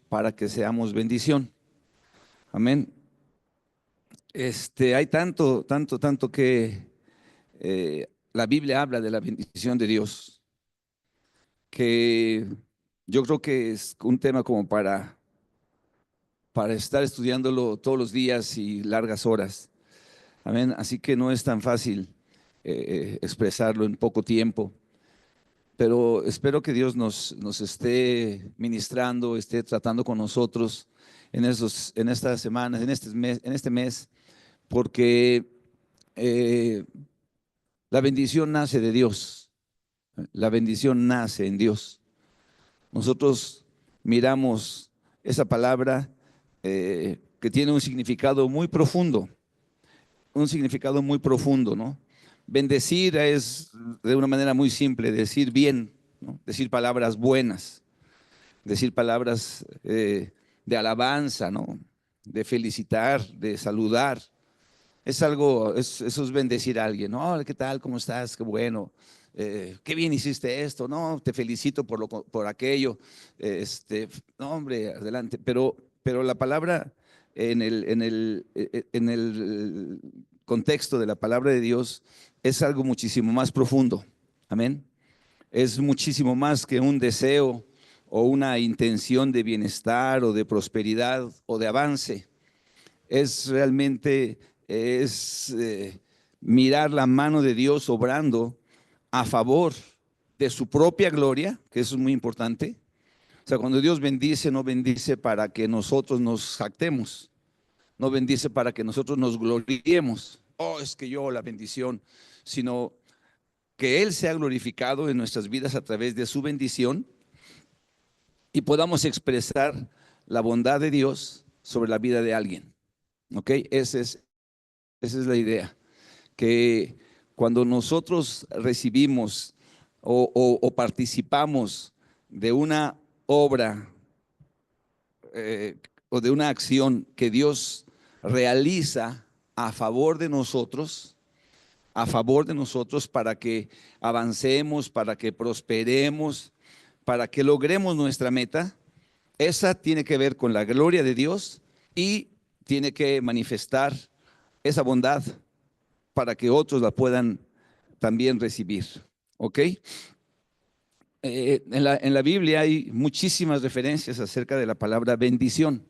para que seamos bendición. Amén. Hay tanto que la Biblia habla de la bendición de Dios, que yo creo que es un tema como para estar estudiándolo todos los días y largas horas. Amén. Así que no es tan fácil expresarlo en poco tiempo, pero espero que Dios nos esté ministrando, esté tratando con nosotros en estas semanas, en este mes, porque eh, la bendición nace de Dios, la bendición nace en Dios. Nosotros miramos esa palabra que tiene un significado muy profundo, ¿no? Bendecir es de una manera muy simple, decir bien, ¿no? Decir palabras buenas, decir palabras de alabanza, ¿no? De felicitar, de saludar. Eso es bendecir a alguien. ¿No? ¿Qué tal? ¿Cómo estás? Qué bueno. Qué bien hiciste esto. No, te felicito por aquello. No, hombre, adelante. Pero la palabra en el contexto de la palabra de Dios es algo muchísimo más profundo. Amén. Es muchísimo más que un deseo o una intención de bienestar o de prosperidad o de avance. Es realmente, es mirar la mano de Dios obrando a favor de su propia gloria, que eso es muy importante. O sea, cuando Dios bendice, no bendice para que nosotros nos jactemos, no bendice para que nosotros nos gloriemos. Oh, es que yo la bendición, sino que Él sea glorificado en nuestras vidas a través de su bendición y podamos expresar la bondad de Dios sobre la vida de alguien. ¿Ok? Esa es la idea, que cuando nosotros recibimos o participamos de una obra eh, o de una acción que Dios realiza a favor de nosotros, para que avancemos, para que prosperemos, para que logremos nuestra meta, esa tiene que ver con la gloria de Dios y tiene que manifestar esa bondad para que otros la puedan también recibir. ¿Ok? En la Biblia hay muchísimas referencias acerca de la palabra bendición,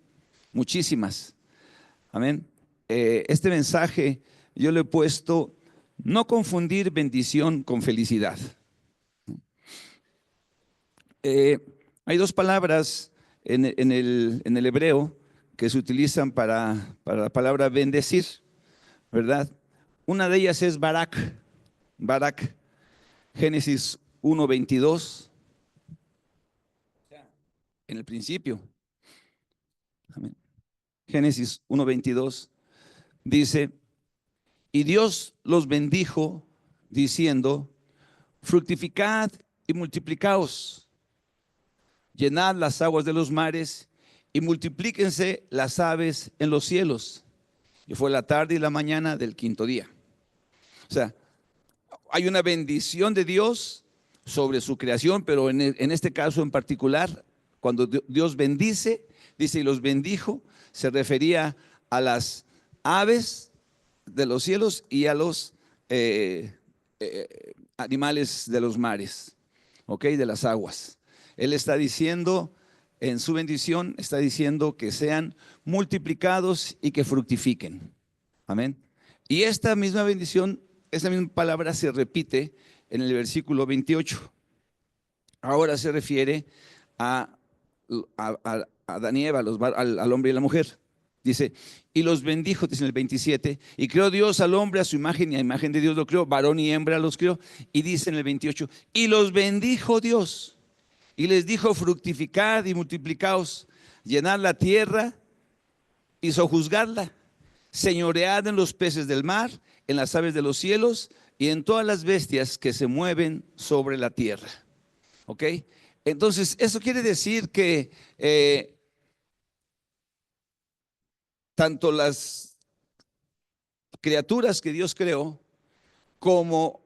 muchísimas. Amén. Este mensaje yo le he puesto no confundir bendición con felicidad. Eh, Hay dos palabras en el hebreo que se utilizan para la palabra bendecir, ¿verdad? Una de ellas es Barak, Barak, Génesis 1:22, en el principio. Amén. Génesis 1:22 dice, y Dios los bendijo diciendo, fructificad y multiplicaos, llenad las aguas de los mares y multiplíquense las aves en los cielos. Y fue la tarde y la mañana del quinto día. O sea, hay una bendición de Dios sobre su creación, pero en este caso en particular, cuando Dios bendice, dice, y los bendijo, se refería a las aves de los cielos y a los animales de los mares, ¿ok? De las aguas. Él está diciendo, en su bendición, está diciendo que sean multiplicados y que fructifiquen. Amén. Y esta misma bendición, esta misma palabra se repite en el versículo 28. Ahora se refiere a, a Adán y Eva, al hombre y la mujer. Dice, y los bendijo, dice en el 27, y creó Dios al hombre a su imagen y a imagen de Dios lo creó, varón y hembra los creó. Y dice en el 28, y los bendijo Dios, y les dijo, fructificad y multiplicaos, llenad la tierra y sojuzgadla, señoread en los peces del mar, en las aves de los cielos y en todas las bestias que se mueven sobre la tierra. ¿Ok? Entonces, eso quiere decir que tanto las criaturas que Dios creó como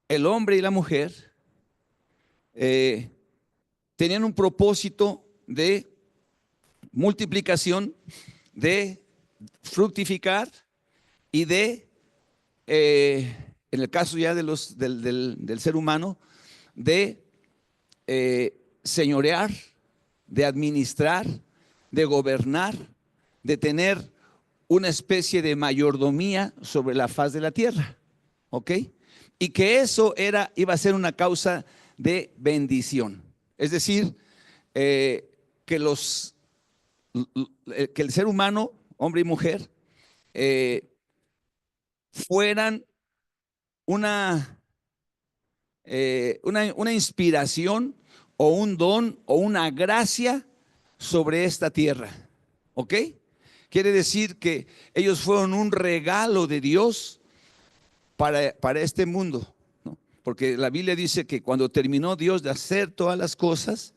el hombre y la mujer tenían un propósito de multiplicación, de fructificar y de, en el caso ya del ser humano, de señorear, de administrar, de gobernar, de tener una especie de mayordomía sobre la faz de la tierra, ¿ok? Y que eso iba a ser una causa de bendición. Es decir, que el ser humano, hombre y mujer, fueran una inspiración o un don o una gracia sobre esta tierra, ¿ok? Quiere decir que ellos fueron un regalo de Dios para este mundo, ¿no? Porque la Biblia dice que cuando terminó Dios de hacer todas las cosas,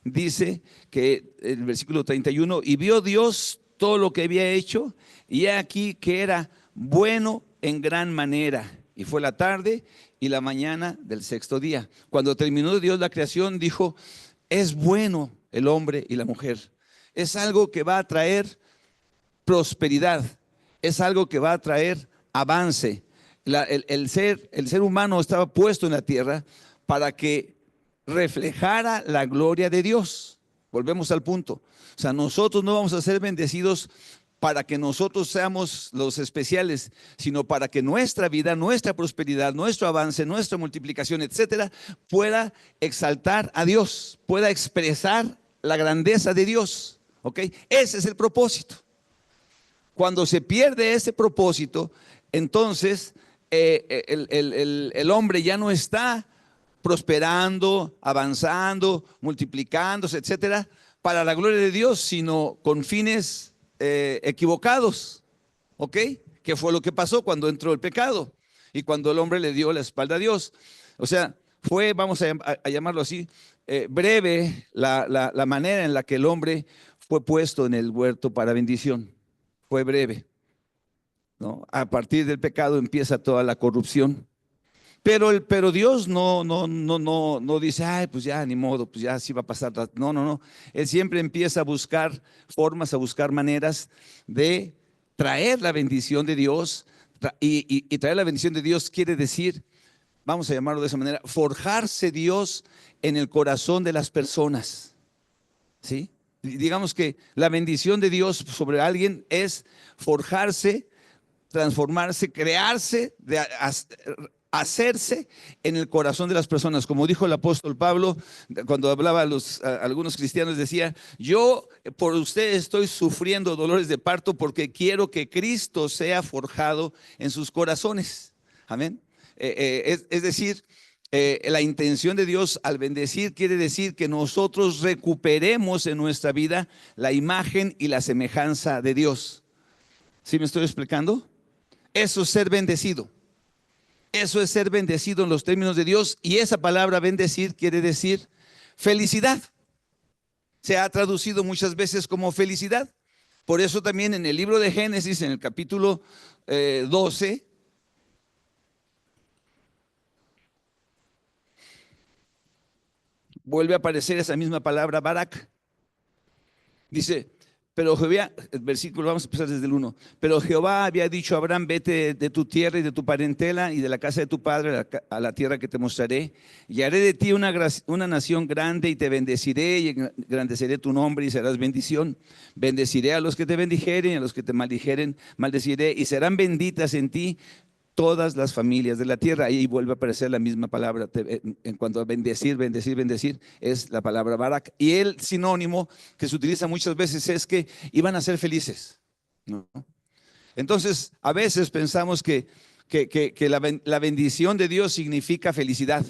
dice que el versículo 31, y vio Dios todo lo que había hecho, y he aquí que era bueno en gran manera. Y fue la tarde y la mañana del sexto día. Cuando terminó Dios la creación, dijo, es bueno el hombre y la mujer. Es algo que va a traer prosperidad, es algo que va a traer avance. El ser humano estaba puesto en la tierra para que reflejara la gloria de Dios. Volvemos al punto. O sea, nosotros no vamos a ser bendecidos para que nosotros seamos los especiales, sino para que nuestra vida, nuestra prosperidad, nuestro avance, nuestra multiplicación, etcétera, pueda exaltar a Dios, pueda expresar la grandeza de Dios. ¿Ok? Ese es el propósito. Cuando se pierde ese propósito, entonces el hombre ya no está prosperando, avanzando, multiplicándose, etcétera, para la gloria de Dios, sino con fines equivocados. ¿Ok? ¿Qué fue lo que pasó cuando entró el pecado? Y cuando el hombre le dio la espalda a Dios. O sea, fue, vamos a llamarlo así, breve la manera en la que el hombre fue puesto en el huerto para bendición. Fue breve, ¿no? A partir del pecado empieza toda la corrupción. Pero Dios no dice, ay, pues ya, ni modo, pues ya así va a pasar. No, no, no. Él siempre empieza a buscar formas, a buscar maneras de traer la bendición de Dios. Y traer la bendición de Dios quiere decir, vamos a llamarlo de esa manera, forjarse Dios en el corazón de las personas. ¿Sí? Digamos que la bendición de Dios sobre alguien es forjarse, transformarse, crearse, hacerse en el corazón de las personas. Como dijo el apóstol Pablo cuando hablaba a algunos cristianos, decía, yo por ustedes estoy sufriendo dolores de parto porque quiero que Cristo sea forjado en sus corazones. Amén. Es decir, la intención de Dios al bendecir quiere decir que nosotros recuperemos en nuestra vida la imagen y la semejanza de Dios. ¿Sí me estoy explicando? Eso es ser bendecido. Eso es ser bendecido en los términos de Dios. Y esa palabra bendecir quiere decir felicidad. Se ha traducido muchas veces como felicidad. Por eso también en el libro de Génesis, en el capítulo 12, vuelve a aparecer esa misma palabra, Barak. Dice, pero Jehová, el versículo, vamos a empezar desde el 1. Pero Jehová había dicho a Abraham, vete de tu tierra y de tu parentela y de la casa de tu padre a la tierra que te mostraré, y haré de ti una nación grande y te bendeciré y engrandeceré tu nombre y serás bendición. Bendeciré a los que te bendijeren y a los que te maldijeren, maldeciré y serán benditas en ti todas las familias de la tierra. Ahí vuelve a aparecer la misma palabra en cuanto a bendecir, bendecir, bendecir, es la palabra Barak. Y el sinónimo que se utiliza muchas veces es que iban a ser felices, ¿no? Entonces, a veces pensamos que la bendición de Dios significa felicidad,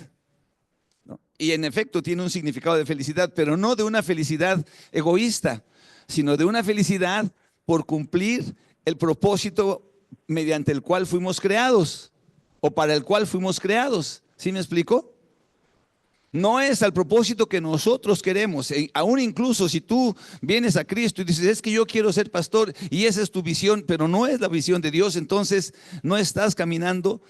¿no? Y en efecto tiene un significado de felicidad, pero no de una felicidad egoísta, sino de una felicidad por cumplir el propósito mediante el cual fuimos creados o para el cual fuimos creados. ¿Sí me explico? No es al propósito que nosotros queremos. Aún incluso si tú vienes a Cristo y dices, es que yo quiero ser pastor y esa es tu visión, pero no es la visión de Dios, entonces no estás caminando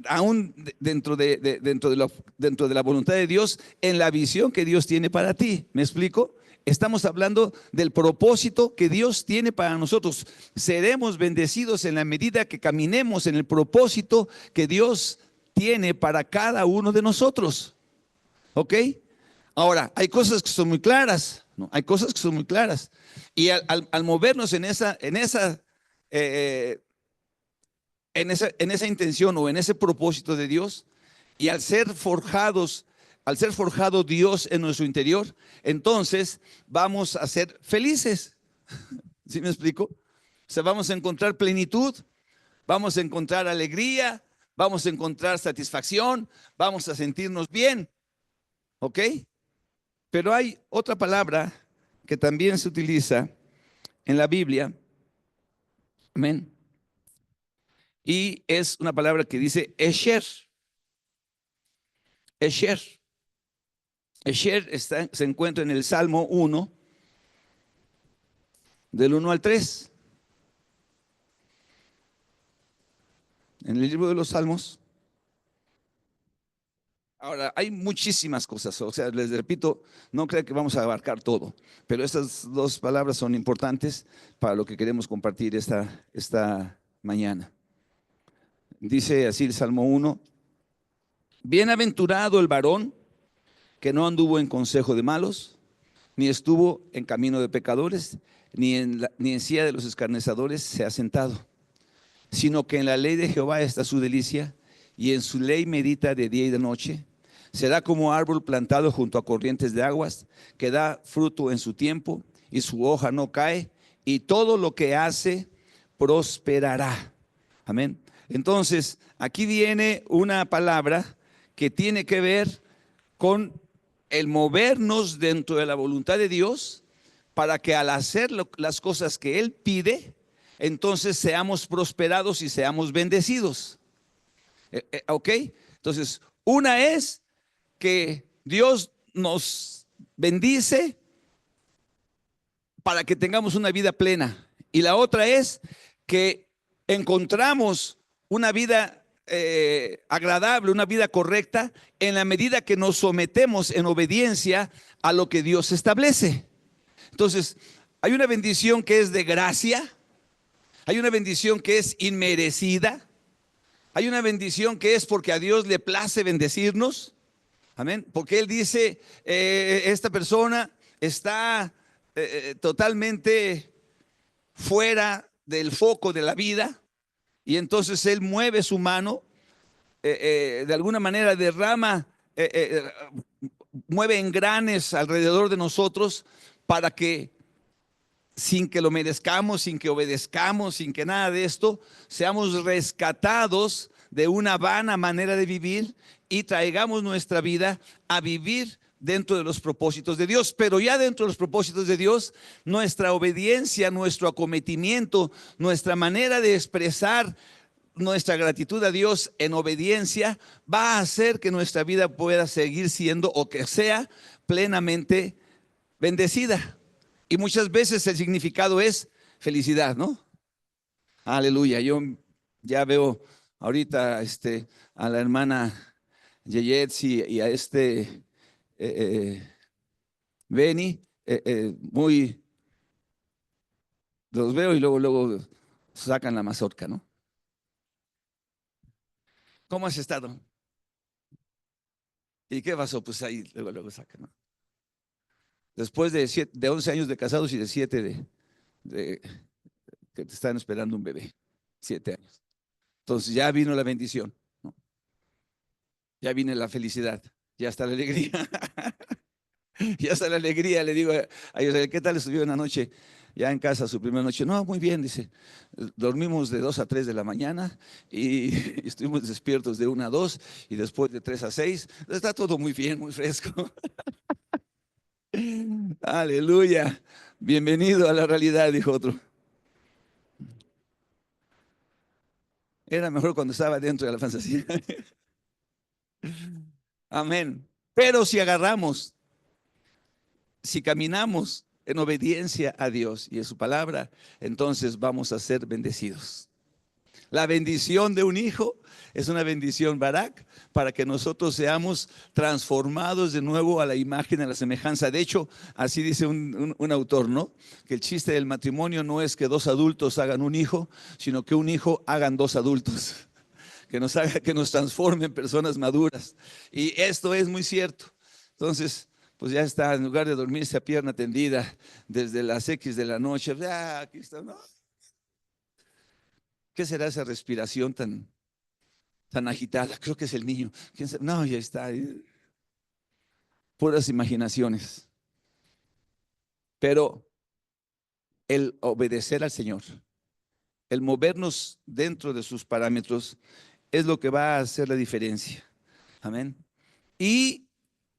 aún dentro de la voluntad de Dios en la visión que Dios tiene para ti. ¿Me explico? Estamos hablando del propósito que Dios tiene para nosotros. Seremos bendecidos en la medida que caminemos en el propósito que Dios tiene para cada uno de nosotros. ¿Ok? Ahora, hay cosas que son muy claras, ¿no? Hay cosas que son muy claras. Y al movernos eh, en esa intención o en ese propósito de Dios, y al ser forjado Dios en nuestro interior, entonces vamos a ser felices. ¿Sí me explico? O sea, vamos a encontrar plenitud, vamos a encontrar alegría, vamos a encontrar satisfacción, vamos a sentirnos bien. ¿Ok? Pero hay otra palabra que también se utiliza en la Biblia. Amén. Y es una palabra que dice Esher. Esher. Esher se encuentra en el Salmo 1, del 1 al 3. En el libro de los Salmos. Ahora, hay muchísimas cosas, o sea, les repito, no creo que vamos a abarcar todo, pero estas dos palabras son importantes para lo que queremos compartir esta mañana. Dice así el Salmo 1: bienaventurado el varón que no anduvo en consejo de malos, ni estuvo en camino de pecadores, ni en silla de los escarnecedores se ha sentado, sino que en la ley de Jehová está su delicia, y en su ley medita de día y de noche. Será como árbol plantado junto a corrientes de aguas, que da fruto en su tiempo, y su hoja no cae, y todo lo que hace prosperará. Amén. Entonces, aquí viene una palabra que tiene que ver con el movernos dentro de la voluntad de Dios, para que al hacer las cosas que Él pide, entonces seamos prosperados y seamos bendecidos. ¿Ok? Entonces, una es que Dios nos bendice para que tengamos una vida plena. Y la otra es que encontramos una vida agradable, una vida correcta, en la medida que nos sometemos en obediencia a lo que Dios establece. Entonces, hay una bendición que es de gracia, hay una bendición que es inmerecida, hay una bendición que es porque a Dios le place bendecirnos. Amén. Porque Él dice, esta persona está totalmente fuera del foco de la vida, y entonces Él mueve su mano, de alguna manera derrama, mueve engranes alrededor de nosotros para que, sin que lo merezcamos, sin que obedezcamos, sin que nada de esto, seamos rescatados de una vana manera de vivir y traigamos nuestra vida a vivir dentro de los propósitos de Dios. Pero ya dentro de los propósitos de Dios, nuestra obediencia, nuestro acometimiento, nuestra manera de expresar nuestra gratitud a Dios en obediencia va a hacer que nuestra vida pueda seguir siendo, o que sea, plenamente bendecida. Y muchas veces el significado es felicidad, ¿no? Aleluya. Yo ya veo ahorita a la hermana Yeyetsi y a Benny, muy, los veo y luego sacan la mazorca, ¿no? ¿Cómo has estado? ¿Y qué pasó? Pues ahí luego sacan, ¿no? Después de 11 años de casados y de 7 de que te están esperando un bebé, 7 años. Entonces ya vino la bendición, ¿no? Ya viene la felicidad, ya está la alegría. Ya está la alegría. Le digo a Israel, ¿qué tal estuvo en la noche? Ya en casa, su primera noche. No, muy bien, dice. Dormimos de 2 a 3 de la mañana y estuvimos despiertos de 1 a 2 y después de 3 a 6. Está todo muy bien, muy fresco. Aleluya. Bienvenido a la realidad, dijo otro. Era mejor cuando estaba dentro de la fantasía. Amén. Pero si caminamos en obediencia a Dios y a su palabra, entonces vamos a ser bendecidos. La bendición de un hijo es una bendición, Barak, para que nosotros seamos transformados de nuevo a la imagen, a la semejanza. De hecho, así dice un autor, ¿no? Que el chiste del matrimonio no es que dos adultos hagan un hijo, sino que un hijo hagan dos adultos. Que nos haga, que nos transforme en personas maduras. Y esto es muy cierto. Entonces, pues ya está, en lugar de dormirse a pierna tendida desde las X de la noche, aquí está, ¿no? ¿Qué será esa respiración tan agitada? Creo que es el niño. ¿Quién sabe? No, ya está. Puras imaginaciones. Pero el obedecer al Señor, el movernos dentro de sus parámetros, es lo que va a hacer la diferencia. Amén. Y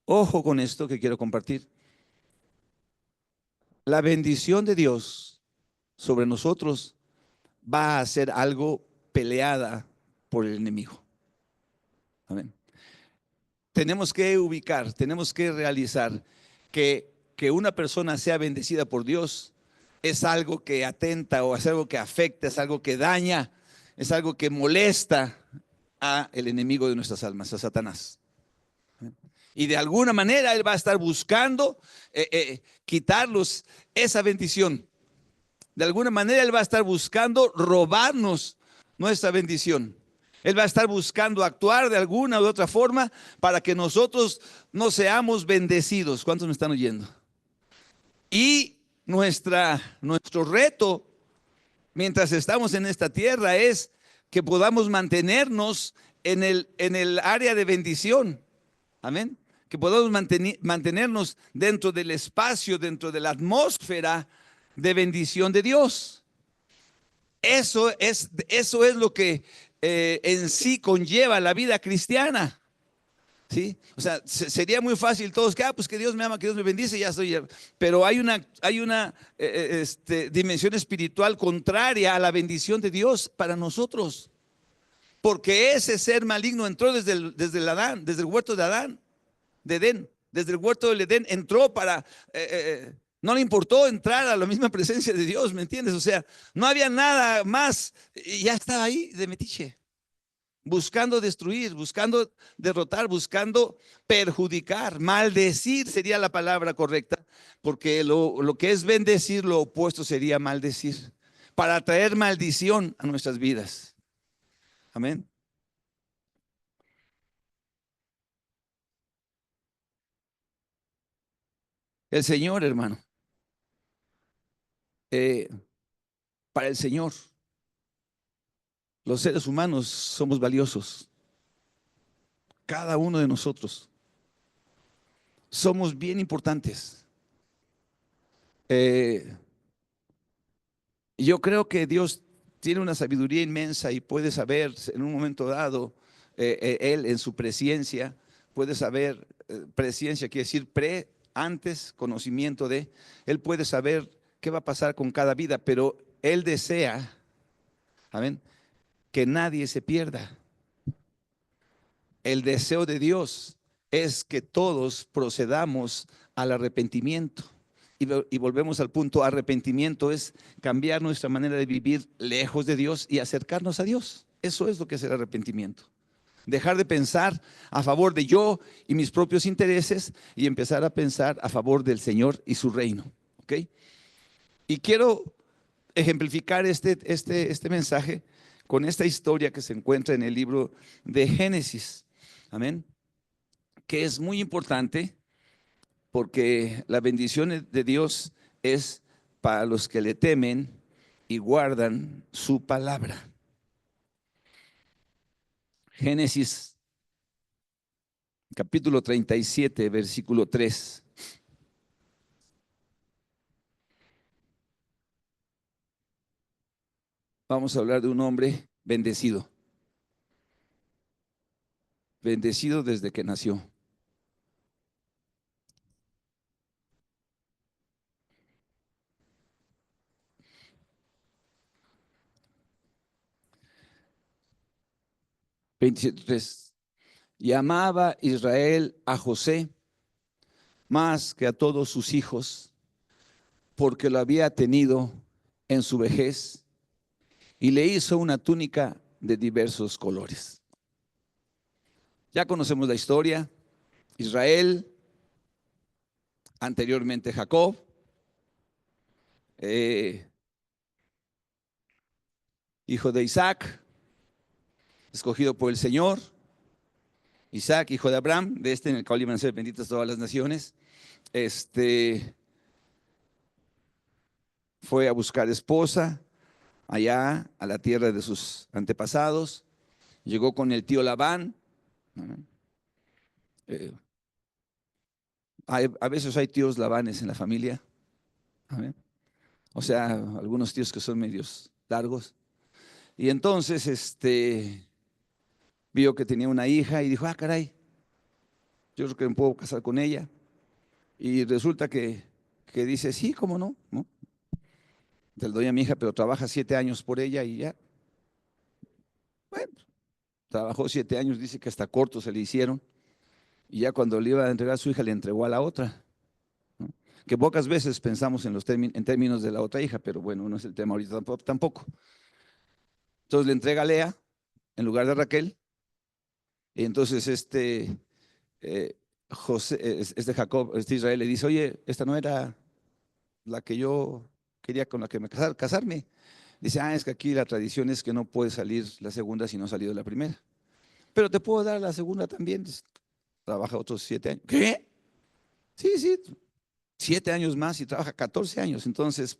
ojo con esto que quiero compartir. La bendición de Dios sobre nosotros va a ser algo peleada por el enemigo. Amén. Tenemos que ubicar, tenemos que realizar que una persona sea bendecida por Dios es algo que atenta o es algo que afecta, es algo que daña, es algo que molesta a el enemigo de nuestras almas, a Satanás. Y de alguna manera él va a estar buscando quitarnos esa bendición. De alguna manera él va a estar buscando robarnos nuestra bendición. Él va a estar buscando actuar de alguna u otra forma para que nosotros no seamos bendecidos. ¿Cuántos me están oyendo? Y nuestro reto mientras estamos en esta tierra es que podamos mantenernos en el área de bendición. Amén. Que podamos mantenernos dentro del espacio, dentro de la atmósfera de bendición de Dios. Eso es lo que en sí conlleva la vida cristiana. ¿Sí? O sea, sería muy fácil todos que, pues que Dios me ama, que Dios me bendice, ya estoy. Pero hay una dimensión espiritual contraria a la bendición de Dios para nosotros. Porque ese ser maligno entró desde el huerto de Adán, de Edén, desde el huerto del Edén, entró para, no le importó entrar a la misma presencia de Dios, ¿me entiendes? O sea, no había nada más, y ya estaba ahí de metiche, buscando destruir, buscando derrotar, buscando perjudicar, maldecir sería la palabra correcta, porque lo que es bendecir, lo opuesto sería maldecir, para traer maldición a nuestras vidas. Amén. El Señor, hermano, eh, para el Señor, los seres humanos somos valiosos. Cada uno de nosotros somos bien importantes. Eh, yo creo que Dios tiene una sabiduría inmensa y puede saber en un momento dado, Él en su presciencia, puede saber, presciencia quiere decir antes, conocimiento de, Él puede saber qué va a pasar con cada vida, pero Él desea, amén, que nadie se pierda. El deseo de Dios es que todos procedamos al arrepentimiento. Y volvemos al punto, arrepentimiento es cambiar nuestra manera de vivir lejos de Dios y acercarnos a Dios. Eso es lo que es el arrepentimiento. Dejar de pensar a favor de yo y mis propios intereses y empezar a pensar a favor del Señor y su reino. ¿Ok? Y quiero ejemplificar este mensaje con esta historia que se encuentra en el libro de Génesis. Amén. Que es muy importante porque la bendición de Dios es para los que le temen y guardan su palabra. Génesis capítulo 37, versículo 3. Vamos a hablar de un hombre bendecido. Bendecido desde que nació. Veintisiete tres. Y amaba Israel a José más que a todos sus hijos, porque lo había tenido en su vejez, y le hizo una túnica de diversos colores. Ya conocemos la historia. Israel, anteriormente Jacob, hijo de Isaac, escogido por el Señor. Isaac, hijo de Abraham, de este en el cual iban a ser benditas todas las naciones. Fue a buscar esposa allá a la tierra de sus antepasados. Llegó con el tío Labán. A veces hay tíos Labanes en la familia. O sea, algunos tíos que son medios largos. Y entonces vio que tenía una hija y dijo, caray, yo creo que me puedo casar con ella. Y resulta que dice, sí, cómo no, ¿no? Te lo doy a mi hija, pero trabaja 7 años por ella y ya. Bueno, trabajó 7 años, dice que hasta cortos se le hicieron. Y ya cuando le iba a entregar a su hija, le entregó a la otra, ¿no? Que pocas veces pensamos en en términos de la otra hija, pero bueno, no es el tema ahorita tampoco. Entonces le entrega a Lea en lugar de Raquel. Y entonces José, Jacob, Israel le dice, oye, esta no era la que yo quería con la que me casarme. Dice, es que aquí la tradición es que no puede salir la segunda si no ha salido la primera. Pero te puedo dar la segunda también. Dice, trabaja otros 7 años. ¿Qué? Sí, sí, 7 años más y trabaja 14 años. Entonces,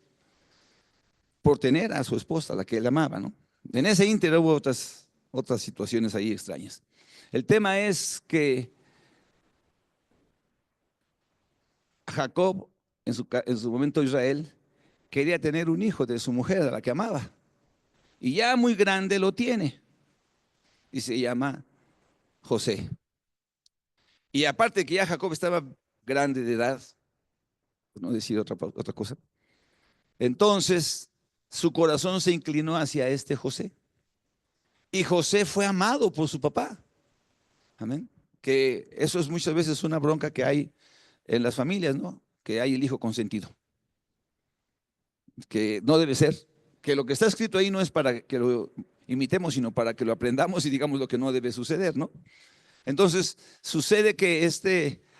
por tener a su esposa, la que él amaba, ¿no? En ese ínter hubo otras situaciones ahí extrañas. El tema es que Jacob, en su momento Israel, quería tener un hijo de su mujer, a la que amaba. Y ya muy grande lo tiene. Y se llama José. Y aparte que ya Jacob estaba grande de edad, por no decir otra cosa, entonces su corazón se inclinó hacia este José. Y José fue amado por su papá. Amén. Que eso es muchas veces una bronca que hay en las familias, ¿no? Que hay el hijo consentido. Que no debe ser. Que lo que está escrito ahí no es para que lo imitemos, sino para que lo aprendamos y digamos lo que no debe suceder, ¿no? Entonces sucede que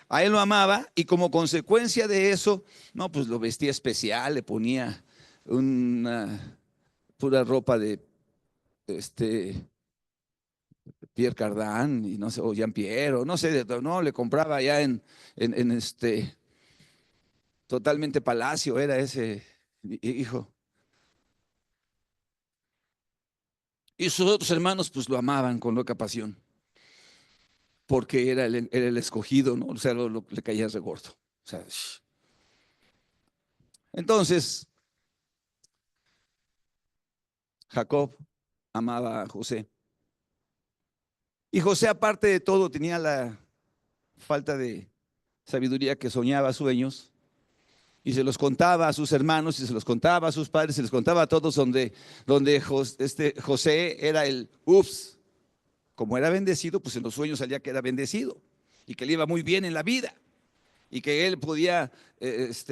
a él lo amaba y como consecuencia de eso, no, pues lo vestía especial, le ponía una pura ropa de Pierre Cardin y no sé, o Jean Pierre, o no sé, no, le compraba ya en totalmente palacio, era ese hijo. Y sus otros hermanos pues lo amaban con loca pasión, porque era el escogido, ¿no? O sea, le caía re gordo. O sea, entonces, Jacob amaba a José. Y José, aparte de todo, tenía la falta de sabiduría que soñaba sueños y se los contaba a sus hermanos y se los contaba a sus padres, se les contaba a todos donde José era el ups. Como era bendecido, pues en los sueños salía que era bendecido y que le iba muy bien en la vida y que él podía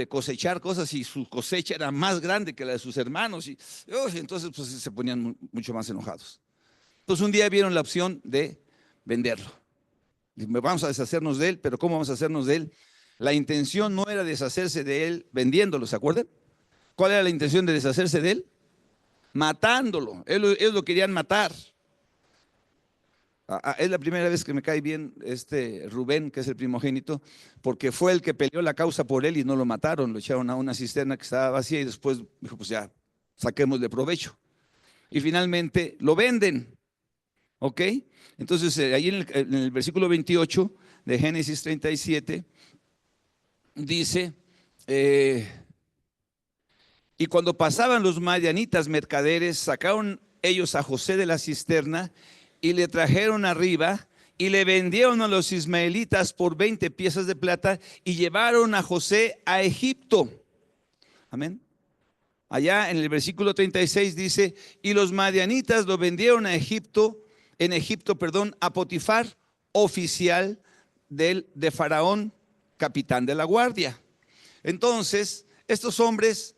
cosechar cosas y su cosecha era más grande que la de sus hermanos y entonces pues se ponían mucho más enojados. Entonces un día vieron la opción de venderlo. Vamos a deshacernos de él, pero ¿cómo vamos a hacernos de él? La intención no era deshacerse de él vendiéndolo, ¿se acuerdan? ¿Cuál era la intención de deshacerse de él? Matándolo. Ellos lo querían matar. Es la primera vez que me cae bien Rubén, que es el primogénito, porque fue el que peleó la causa por él y no lo mataron, lo echaron a una cisterna que estaba vacía y después dijo, pues ya, saquémosle provecho. Y finalmente lo venden, ¿ok? Entonces ahí en el versículo 28 de Génesis 37 dice, y cuando pasaban los madianitas mercaderes, sacaron ellos a José de la cisterna y le trajeron arriba y le vendieron a los ismaelitas por 20 piezas de plata y llevaron a José a Egipto. Amén. Allá en el versículo 36 dice, y los madianitas lo vendieron a Egipto, perdón, a Potifar, oficial de Faraón, capitán de la guardia. Entonces, estos hombres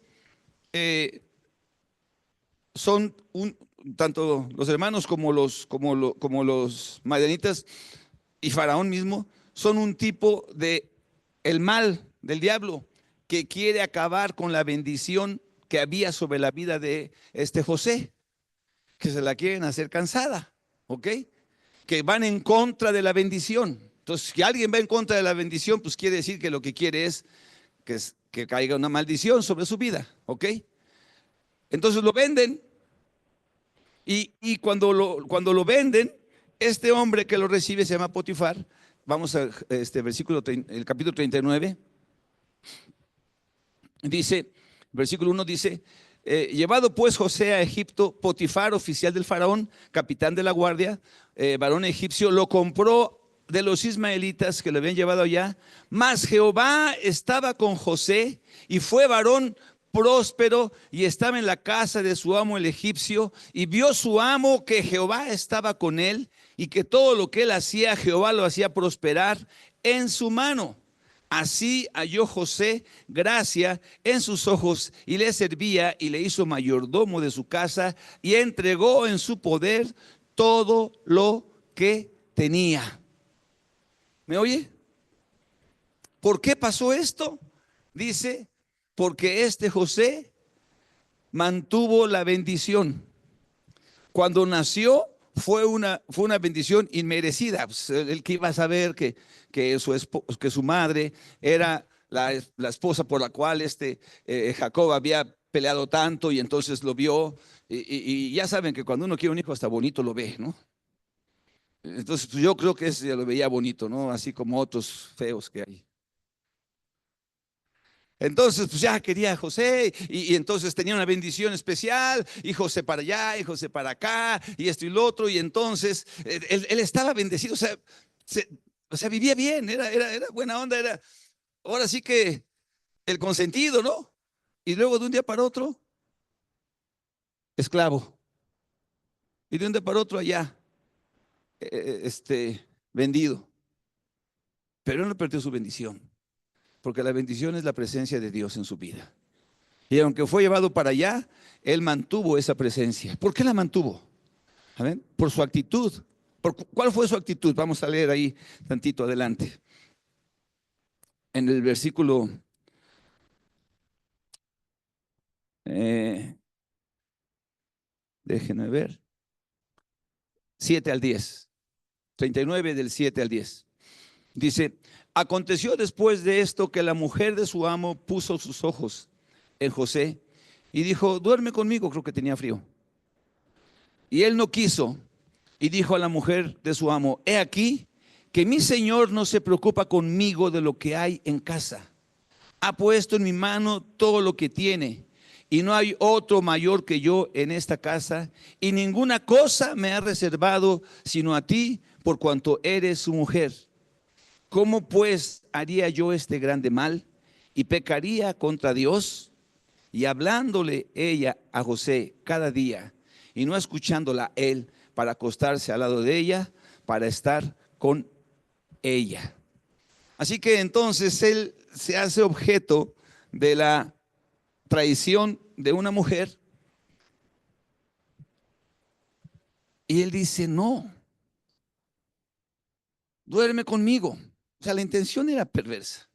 son tanto los hermanos como los madianitas y Faraón mismo son un tipo de el mal del diablo que quiere acabar con la bendición que había sobre la vida de este José, que se la quieren hacer cansada, ¿ok? Que van en contra de la bendición. Entonces, si alguien va en contra de la bendición, pues quiere decir que lo que quiere es que caiga una maldición sobre su vida, ¿ok? Entonces lo venden y cuando lo venden, este hombre que lo recibe se llama Potifar. Vamos a este versículo, el capítulo 39. Dice, versículo 1 dice, llevado pues José a Egipto, Potifar, oficial del faraón, capitán de la guardia, varón egipcio, lo compró de los ismaelitas que lo habían llevado allá. Mas Jehová estaba con José y fue varón próspero y estaba en la casa de su amo el egipcio, y vio su amo que Jehová estaba con él y que todo lo que él hacía, Jehová lo hacía prosperar en su mano. Así halló José gracia en sus ojos y le servía y le hizo mayordomo de su casa y entregó en su poder todo lo que tenía. ¿Me oye? ¿Por qué pasó esto? Dice, porque este José mantuvo la bendición. Cuando nació fue una bendición inmerecida. Pues, el que iba a saber que su madre era la esposa por la cual Jacob había peleado tanto, y entonces lo vio. Y ya saben que cuando uno quiere un hijo hasta bonito lo ve, ¿no? Entonces pues, yo creo que ese lo veía bonito, ¿no? Así como otros feos que hay. Entonces, pues ya quería a José y entonces tenía una bendición especial, y José para allá y José para acá y esto y lo otro, y entonces él estaba bendecido, o sea, vivía bien, era buena onda, era ahora sí que el consentido, ¿no? Y luego de un día para otro, esclavo, y de un día para otro allá, vendido, pero él no perdió su bendición, porque la bendición es la presencia de Dios en su vida. Y aunque fue llevado para allá, él mantuvo esa presencia. ¿Por qué la mantuvo? ¿Amén? Por su actitud. ¿Cuál fue su actitud? Vamos a leer ahí tantito adelante. En el versículo eh, déjenme ver, 7 al 10. 39 del 7 al 10. Dice, aconteció después de esto que la mujer de su amo puso sus ojos en José y dijo, duerme conmigo, creo que tenía frío. Y él no quiso, y dijo a la mujer de su amo, he aquí que mi señor no se preocupa conmigo de lo que hay en casa. Ha puesto en mi mano todo lo que tiene, y no hay otro mayor que yo en esta casa, y ninguna cosa me ha reservado sino a ti, por cuanto eres su mujer. ¿Cómo pues haría yo este grande mal y pecaría contra Dios? Y hablándole ella a José cada día y no escuchándola él, para acostarse al lado de ella, para estar con ella. Así que entonces él se hace objeto de la traición de una mujer, y él dice, no, duerme conmigo. O sea, la intención era perversa.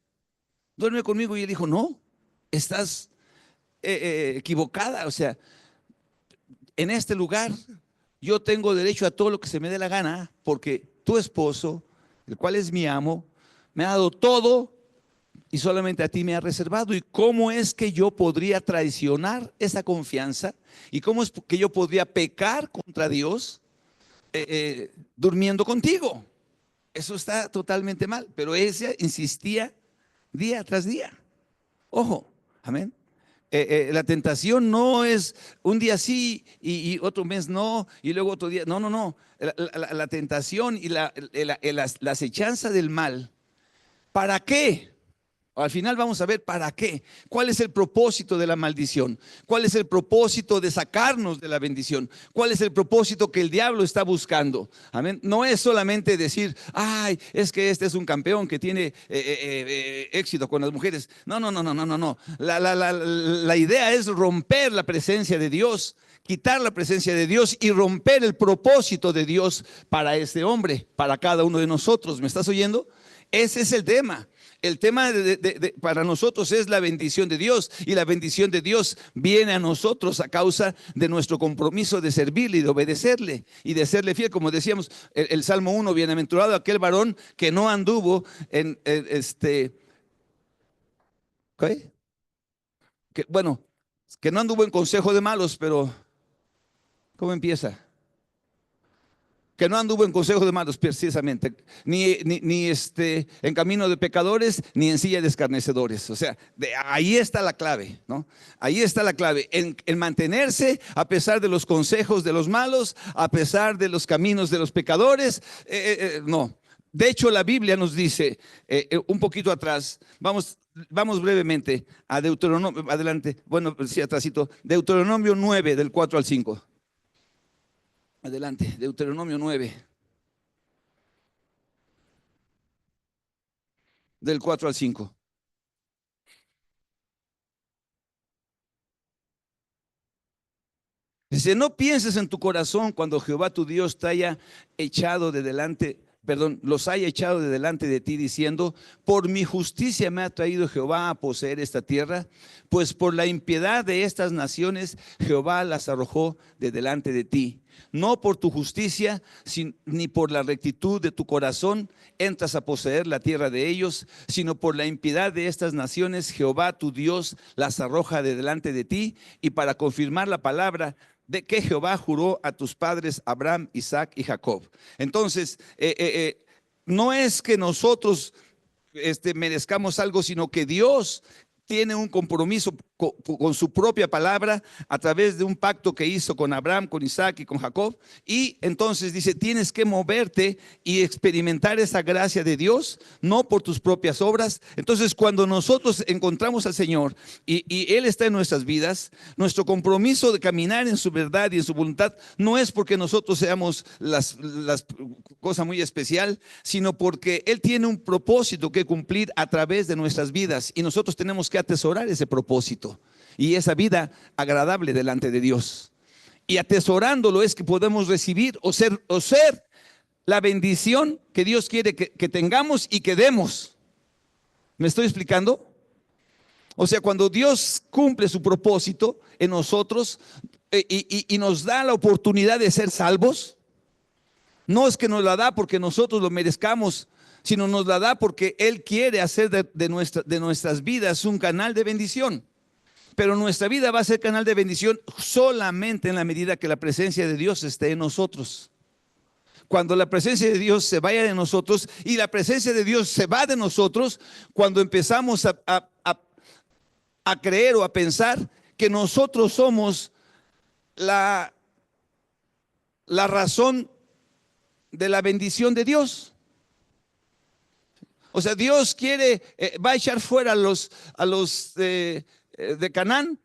Duerme conmigo. Y él dijo, no, estás equivocada. O sea, en este lugar yo tengo derecho a todo lo que se me dé la gana, porque tu esposo, el cual es mi amo, me ha dado todo y solamente a ti me ha reservado. ¿Y cómo es que yo podría traicionar esa confianza? ¿Y cómo es que yo podría pecar contra Dios durmiendo contigo? Eso está totalmente mal. Pero ella insistía día tras día. Ojo, amén. La tentación no es un día sí y otro mes no, y luego otro día. No, no, no. La tentación y la acechanza del mal. ¿Para qué? Al final vamos a ver para qué, cuál es el propósito de la maldición, cuál es el propósito de sacarnos de la bendición, cuál es el propósito que el diablo está buscando. Amén. No es solamente decir, ay, es que este es un campeón que tiene éxito con las mujeres. No, no, no, no, no, no, no. La idea es romper la presencia de Dios, quitar la presencia de Dios y romper el propósito de Dios para este hombre, para cada uno de nosotros. ¿Me estás oyendo? Ese es el tema. El tema para nosotros es la bendición de Dios, y la bendición de Dios viene a nosotros a causa de nuestro compromiso de servirle y de obedecerle y de serle fiel. Como decíamos, el Salmo 1, bienaventurado aquel varón que no anduvo ¿qué? Bueno, que no anduvo en consejo de malos, pero ¿cómo empieza? Que no anduvo en consejo de malos, precisamente, ni en camino de pecadores, ni en silla de escarnecedores. O sea, ahí está la clave, ¿no? Ahí está la clave, en mantenerse a pesar de los consejos de los malos, a pesar de los caminos de los pecadores. No. De hecho, la Biblia nos dice, un poquito atrás, vamos brevemente a Deuteronomio, adelante, bueno, sí, atrásito, Deuteronomio 9, del 4 al 5. Adelante, Deuteronomio 9, del 4 al 5. Dice, no pienses en tu corazón cuando Jehová tu Dios te haya echado de delante, perdón, los haya echado de delante de ti, diciendo, por mi justicia me ha traído Jehová a poseer esta tierra, pues por la impiedad de estas naciones Jehová las arrojó de delante de ti. No por tu justicia, ni por la rectitud de tu corazón entras a poseer la tierra de ellos, sino por la impiedad de estas naciones Jehová tu Dios las arroja de delante de ti, y para confirmar la palabra de que Jehová juró a tus padres Abraham, Isaac y Jacob. Entonces, no es que nosotros merezcamos algo, sino que Dios tiene un compromiso con su propia palabra a través de un pacto que hizo con Abraham, con Isaac y con Jacob. Y entonces dice, tienes que moverte y experimentar esa gracia de Dios, no por tus propias obras. Entonces, cuando nosotros encontramos al Señor y Él está en nuestras vidas, nuestro compromiso de caminar en su verdad y en su voluntad no es porque nosotros seamos las cosa muy especial, sino porque Él tiene un propósito que cumplir a través de nuestras vidas, y nosotros tenemos que atesorar ese propósito y esa vida agradable delante de Dios. Y atesorándolo es que podemos recibir o ser la bendición que Dios quiere que tengamos y que demos. ¿Me estoy explicando? O sea, cuando Dios cumple su propósito en nosotros y nos da la oportunidad de ser salvos, no es que nos la da porque nosotros lo merezcamos, sino nos la da porque Él quiere hacer de nuestras vidas un canal de bendición. Pero nuestra vida va a ser canal de bendición solamente en la medida que la presencia de Dios esté en nosotros. Cuando la presencia de Dios se vaya de nosotros, y la presencia de Dios se va de nosotros, cuando empezamos a creer o a pensar que nosotros somos la razón de la bendición de Dios. O sea, Dios quiere, va a echar fuera a los de Canaán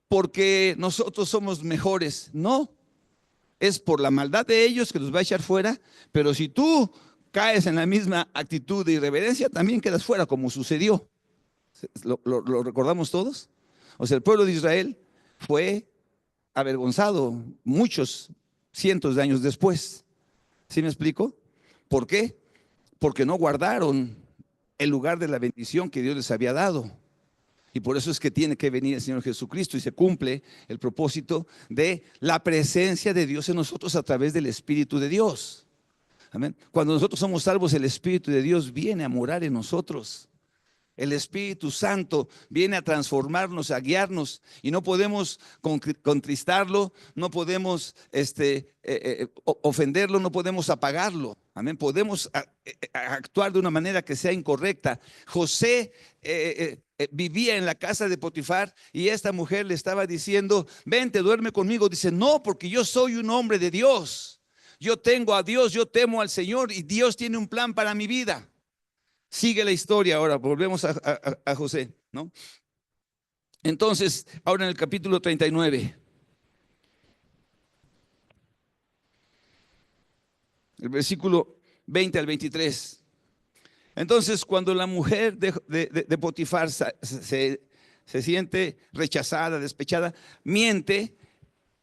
porque nosotros somos mejores. No, es por la maldad de ellos que los va a echar fuera. Pero si tú caes en la misma actitud de irreverencia, también quedas fuera, como sucedió. ¿Lo recordamos todos? O sea, el pueblo de Israel fue avergonzado muchos cientos de años después. ¿Sí me explico? ¿Por qué? Porque no guardaron el lugar de la bendición que Dios les había dado. Y por eso es que tiene que venir el Señor Jesucristo y se cumple el propósito de la presencia de Dios en nosotros a través del Espíritu de Dios. Amén. Cuando nosotros somos salvos, el Espíritu de Dios viene a morar en nosotros. El Espíritu Santo viene a transformarnos, a guiarnos, y no podemos contristarlo, no podemos ofenderlo, no podemos apagarlo. Amén. Podemos actuar de una manera que sea incorrecta. José vivía en la casa de Potifar, y esta mujer le estaba diciendo, vente, duerme conmigo. Dice, no, porque yo soy un hombre de Dios. Yo tengo a Dios, yo temo al Señor, y Dios tiene un plan para mi vida. Sigue la historia ahora, volvemos a José, ¿no? Entonces, ahora en el capítulo 39, el versículo 20 al 23. Entonces, cuando la mujer de Potifar se siente rechazada, despechada, miente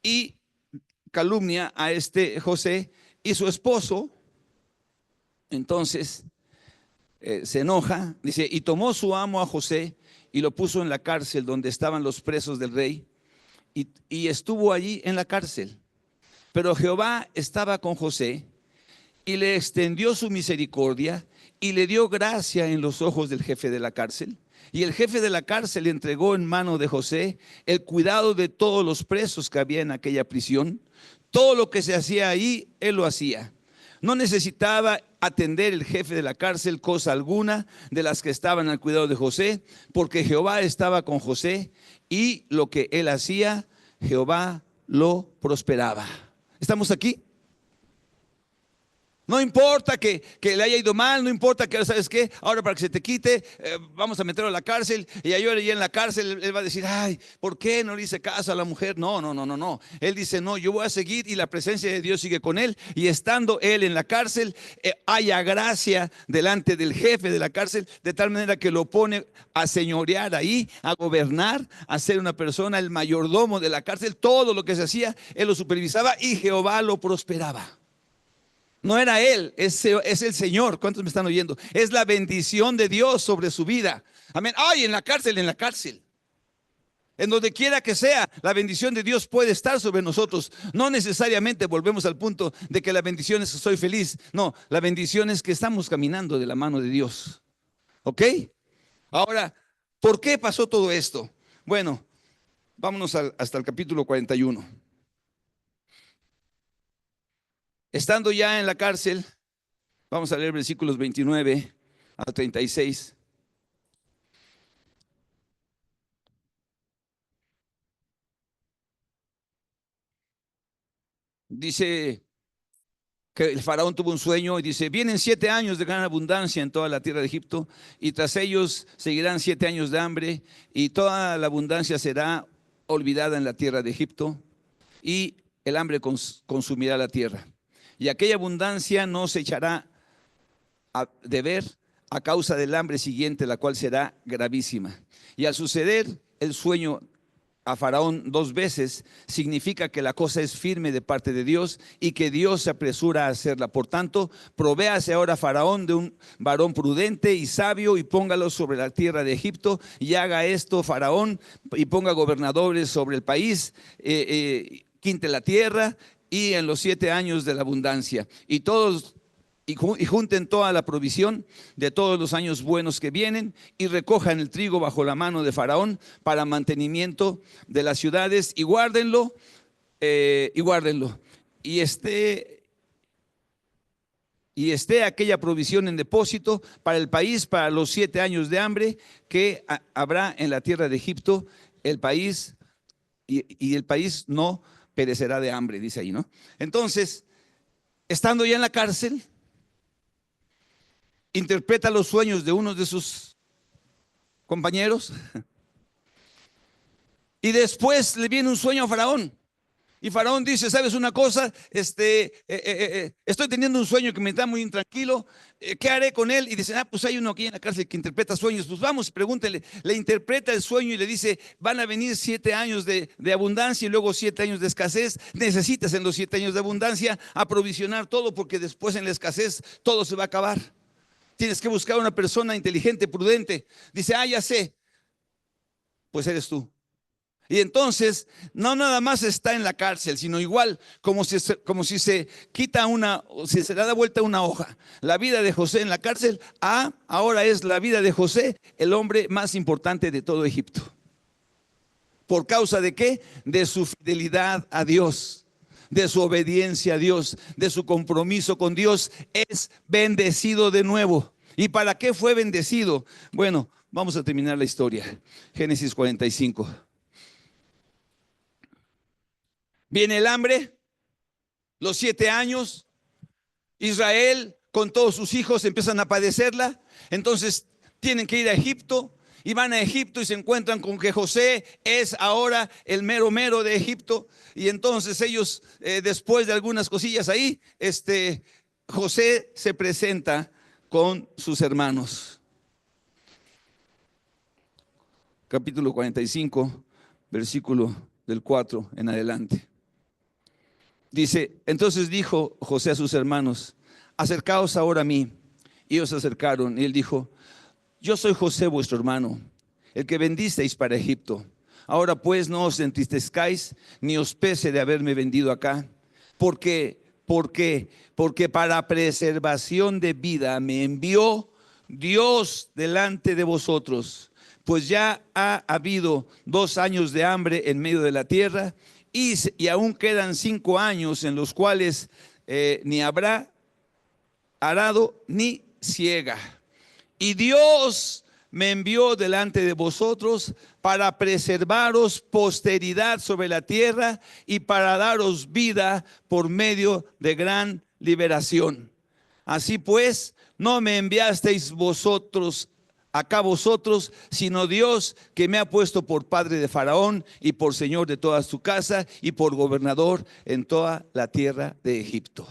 y calumnia a este José y su esposo. Entonces se enoja, dice, y tomó su amo a José y lo puso en la cárcel donde estaban los presos del rey, y estuvo allí en la cárcel. Pero Jehová estaba con José y le extendió su misericordia y le dio gracia en los ojos del jefe de la cárcel. Y el jefe de la cárcel entregó en mano de José el cuidado de todos los presos que había en aquella prisión. Todo lo que se hacía ahí, él lo hacía. No necesitaba atender el jefe de la cárcel cosa alguna de las que estaban al cuidado de José, porque Jehová estaba con José y lo que él hacía, Jehová lo prosperaba. ¿Estamos aquí? No importa que le haya ido mal, no importa que, ¿sabes qué? Ahora para que se te quite, vamos a meterlo a la cárcel. Y ahora ya en la cárcel, él va a decir, ay, ¿por qué no le hice caso a la mujer? No, no, no, no, no. Él dice, no, yo voy a seguir y la presencia de Dios sigue con él. Y estando él en la cárcel, haya gracia delante del jefe de la cárcel, de tal manera que lo pone a señorear ahí, a gobernar, a ser una persona, el mayordomo de la cárcel. Todo lo que se hacía, él lo supervisaba y Jehová lo prosperaba. No era él, es el Señor. ¿Cuántos me están oyendo? Es la bendición de Dios sobre su vida. Amén. Ay, en la cárcel, en la cárcel. En donde quiera que sea, la bendición de Dios puede estar sobre nosotros. No necesariamente volvemos al punto de que la bendición es que soy feliz. No, la bendición es que estamos caminando de la mano de Dios. ¿Ok? Ahora, ¿por qué pasó todo esto? Bueno, vámonos hasta el capítulo 41. Estando ya en la cárcel, vamos a leer versículos 29 a 36. Dice que el faraón tuvo un sueño y dice, vienen 7 años de gran abundancia en toda la tierra de Egipto, y tras ellos seguirán 7 años de hambre, y toda la abundancia será olvidada en la tierra de Egipto, y el hambre consumirá la tierra. Y aquella abundancia no se echará de ver a causa del hambre siguiente, la cual será gravísima. Y al suceder el sueño a Faraón 2 veces, significa que la cosa es firme de parte de Dios y que Dios se apresura a hacerla. Por tanto, provéase ahora Faraón de un varón prudente y sabio y póngalo sobre la tierra de Egipto, y haga esto Faraón y ponga gobernadores sobre el país, quinte la tierra y en los 7 años de la abundancia. Y todos y junten toda la provisión de todos los años buenos que vienen, y recojan el trigo bajo la mano de Faraón para mantenimiento de las ciudades, y guárdenlo, y guárdenlo. Y esté aquella provisión en depósito para el país, para los 7 años de hambre que habrá en la tierra de Egipto. El país, y el país no perecerá de hambre, dice ahí, ¿no? Entonces, estando ya en la cárcel, interpreta los sueños de uno de sus compañeros, y después le viene un sueño a Faraón. Y Faraón dice, ¿sabes una cosa? Estoy teniendo un sueño que me está muy intranquilo. ¿Qué haré con él? Y dice, pues hay uno aquí en la cárcel que interpreta sueños. Pues vamos, pregúntele. Le interpreta el sueño y le dice, van a venir 7 años de abundancia y luego 7 años de escasez. Necesitas en los 7 años de abundancia aprovisionar todo, porque después en la escasez todo se va a acabar. Tienes que buscar una persona inteligente, prudente. Dice, ya sé, pues eres tú. Y entonces, no nada más está en la cárcel, sino igual como si se quita si se le da vuelta una hoja. La vida de José en la cárcel, ahora es la vida de José, el hombre más importante de todo Egipto. ¿Por causa de qué? De su fidelidad a Dios, de su obediencia a Dios, de su compromiso con Dios. Es bendecido de nuevo. ¿Y para qué fue bendecido? Bueno, vamos a terminar la historia. Génesis 45. Viene el hambre, los 7 años. Israel con todos sus hijos, empiezan a padecerla. Entonces tienen que ir a Egipto y van a Egipto y se encuentran con que José es ahora el mero mero de Egipto. Y entonces ellos, después de algunas cosillas ahí, José se presenta con sus hermanos. Capítulo 45, versículo del 4 en adelante. Dice, entonces dijo José a sus hermanos: acercaos ahora a mí. Y ellos se acercaron y él dijo: yo soy José vuestro hermano, el que vendisteis para Egipto. Ahora pues no os entristezcáis, ni os pese de haberme vendido acá, porque para preservación de vida me envió Dios delante de vosotros. Pues ya ha habido 2 años de hambre en medio de la tierra, y aún quedan 5 años en los cuales ni habrá arado ni siega. Y Dios me envió delante de vosotros para preservaros posteridad sobre la tierra y para daros vida por medio de gran liberación. Así pues, no me enviasteis vosotros sino Dios, que me ha puesto por padre de Faraón y por señor de toda su casa y por gobernador en toda la tierra de Egipto.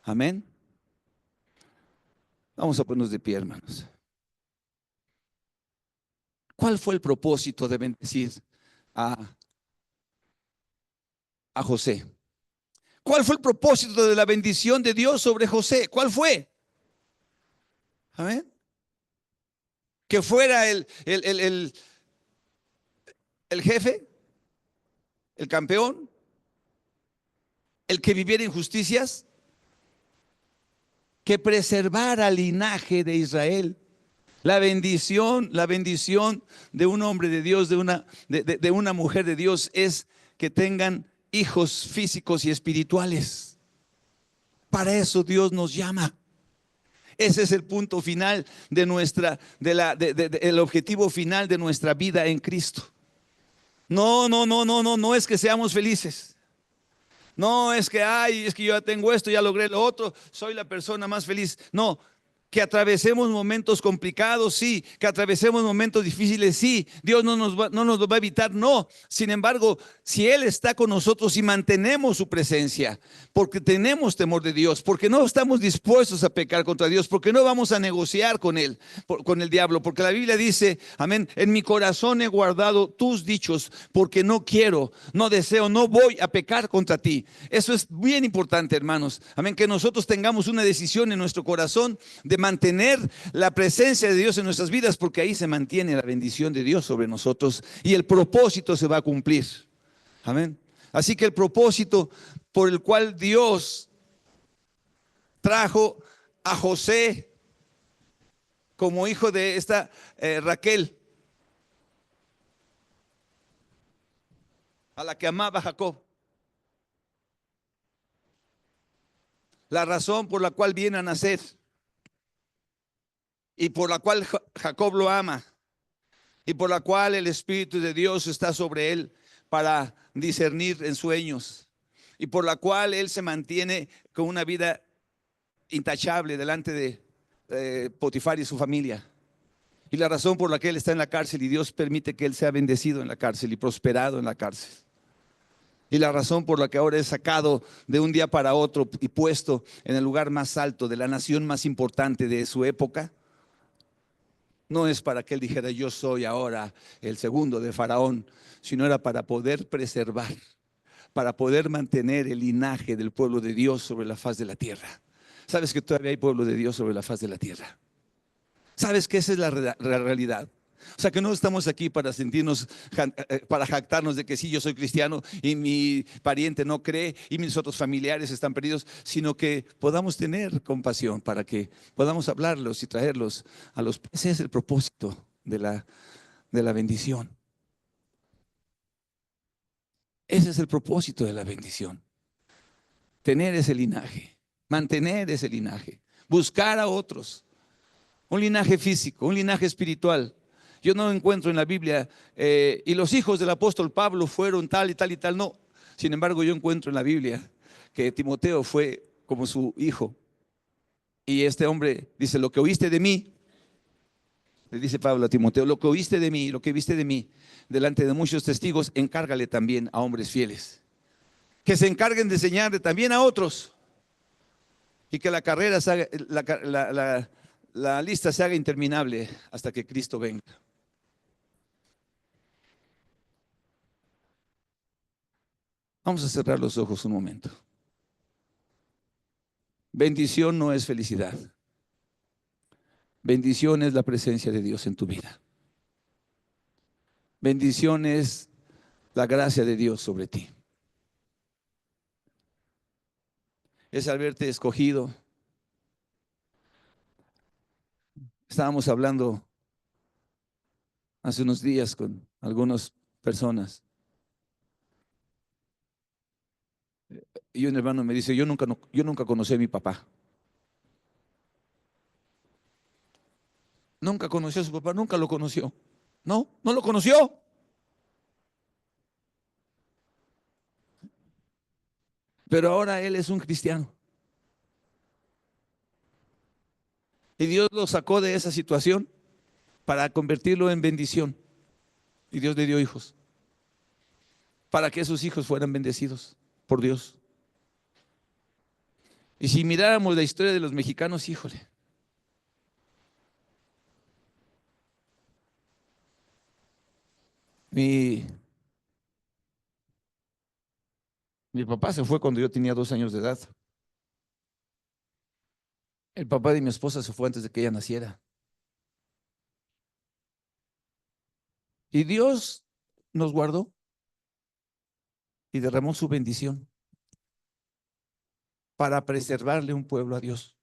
Amén. Vamos a ponernos de pie, hermanos. ¿Cuál fue el propósito de bendecir a José? ¿Cuál fue el propósito de la bendición de Dios sobre José? ¿Cuál fue? Amén. Que fuera el jefe, el campeón, el que viviera injusticias, que preservara el linaje de Israel. La bendición de un hombre de Dios, de una mujer de Dios, es que tengan hijos físicos y espirituales. Para eso Dios nos llama. Ese es el punto final de el objetivo final de nuestra vida en Cristo. No es que seamos felices. No es que, es que yo ya tengo esto, ya logré lo otro, soy la persona más feliz. No. Que atravesemos momentos complicados, sí. Que atravesemos momentos difíciles, sí. Dios no nos lo va a evitar, no. Sin embargo, si Él está con nosotros y mantenemos su presencia, porque tenemos temor de Dios, porque no estamos dispuestos a pecar contra Dios, porque no vamos a negociar con Él, con el diablo, porque la Biblia dice, amén, en mi corazón he guardado tus dichos, porque no quiero, no deseo, no voy a pecar contra ti. Eso es bien importante, hermanos. Amén, que nosotros tengamos una decisión en nuestro corazón de mantener la presencia de Dios en nuestras vidas, porque ahí se mantiene la bendición de Dios sobre nosotros y el propósito se va a cumplir. Amén. Así que el propósito por el cual Dios trajo a José como hijo de esta Raquel, a la que amaba Jacob, la razón por la cual viene a nacer y por la cual Jacob lo ama y por la cual el Espíritu de Dios está sobre él para discernir en sueños y por la cual él se mantiene con una vida intachable delante de Potifar y su familia. Y la razón por la que él está en la cárcel y Dios permite que él sea bendecido en la cárcel y prosperado en la cárcel. Y la razón por la que ahora es sacado de un día para otro y puesto en el lugar más alto de la nación más importante de su época, no es para que él dijera yo soy ahora el segundo de Faraón, sino era para poder preservar, para poder mantener el linaje del pueblo de Dios sobre la faz de la tierra. ¿Sabes que todavía hay pueblo de Dios sobre la faz de la tierra? ¿Sabes que esa es la realidad? O sea, que no estamos aquí para sentirnos, para jactarnos de que sí, yo soy cristiano y mi pariente no cree y mis otros familiares están perdidos, sino que podamos tener compasión para que podamos hablarlos y traerlos a los... Ese es el propósito de la bendición. Ese es el propósito de la bendición. Tener ese linaje, mantener ese linaje, buscar a otros. Un linaje físico, un linaje espiritual. Yo no encuentro en la Biblia, y los hijos del apóstol Pablo fueron tal y tal y tal, no. Sin embargo, yo encuentro en la Biblia que Timoteo fue como su hijo. Y este hombre dice, lo que oíste de mí, le dice Pablo a Timoteo, lo que oíste de mí, lo que viste de mí, delante de muchos testigos, encárgale también a hombres fieles, que se encarguen de enseñarle también a otros, y que la carrera se haga, la lista se haga interminable hasta que Cristo venga. Vamos a cerrar los ojos un momento. Bendición no es felicidad. Bendición es la presencia de Dios en tu vida. Bendición es la gracia de Dios sobre ti. Es haberte escogido. Estábamos hablando hace unos días con algunas personas y un hermano me dice, yo nunca conocí a mi papá. Nunca conoció a su papá, nunca lo conoció. No, no lo conoció. Pero ahora él es un cristiano. Y Dios lo sacó de esa situación para convertirlo en bendición. Y Dios le dio hijos, para que esos hijos fueran bendecidos por Dios. Y si miráramos la historia de los mexicanos, híjole, mi, mi papá se fue cuando yo tenía 2 años de edad. El papá de mi esposa se fue antes de que ella naciera. Y Dios nos guardó y derramó su bendición para preservarle un pueblo a Dios.